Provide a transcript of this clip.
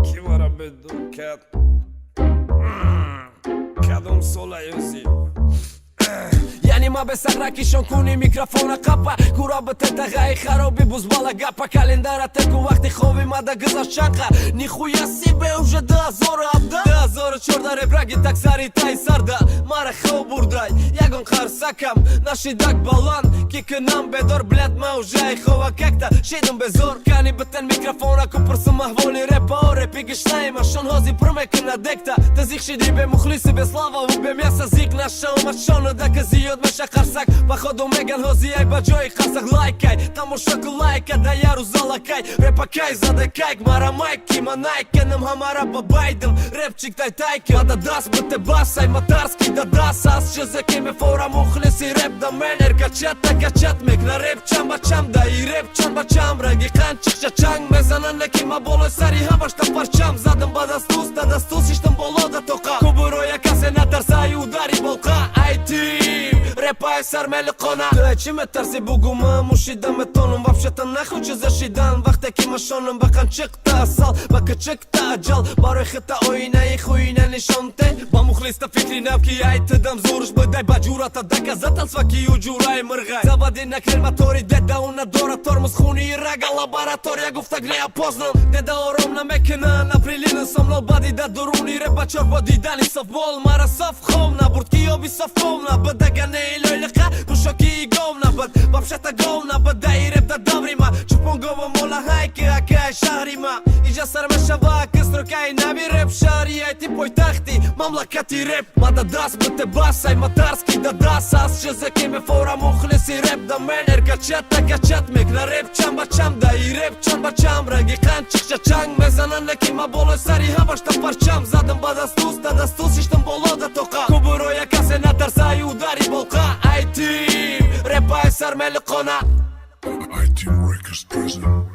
Ki vara beddu kadon sola juzi یعنی ما به سقرکیشون کنی میکروفون قپا کورا به تتغای خرابی بوز بالا گپا کلندر تکو وقتی خوبی مده گذاشت شنقه نیخویا سی به اوجه 2014 ربرگی تک سری تای سرده ماره خوب بردای یگون قرسکم نشیدک بالان کی کنم بدار بلد موجه خواه ککتا شیدم بزور کنی بتن میکروفون اکو پرسم محولی رپا رپی گشنای مشان هازی پرمکنه دکتا تزیق شیدی به مخلیصی به سلاوا و به میسا زیق نشه و مشانو دک زیاد مشه قرسک با خودو میگن هازی ای با جای قرسک لایکای تماشاکو لایکا دا یارو زالکای رپاکای задекайк мара майки манайкенем хамара бабайдем репчик тай тайки мада дас бите басай матарски да дас аз чезеки ме фора мухлиси реп да менер качат мек на реп чам бачам да и реп чам бачам раги қанчик чачанг мезанан неки ма болой сари ҳамаш да парчам задам ба дастус иштам боло да тоқа кубуроя касе натарсай удари болқа ай ти репай сармели қона ту чӣ метарси бугу ман мушида метонам вообще-то нахочи зашидан вақте ки машонам ба қанчиқта асал ба кичикта аҷал барои хита оинаи хуина нишонте ба мухлиста фикри нав ки айтидам зурш бидай ба ҷурата доказательства ки ю ҷурай мирғай завади накрил мотори деда уна дора тормоз хуни рага лаборатория гуфтак не опознам деда ором намекунан априлина сомлол бадида дуруни реп ба чор бо дидани софбол мара соф хом набурд ки ёби софком набуд дагане илойлиқа гушоки гом набуд вообще-то гом набуд даи реп да даврима чупон гова мола ҳайки акай шаҳрима иҷа сармешава кисрукай наби реп шаҳрияй ти пойтахти мамлакати реп мада даст бите басай матарски да даст аз чезеки мефора мухлиси реп да менер качат мек на реп чам бачам да и реп чам бачам раги қанчик чачанг мезанан леки ма болой сари ҳамаш да парчам задам ба дастус иштам боло да тоқа кубуроя касе натарсай удари болқа ай ти репай сармели қона I-Team Records present.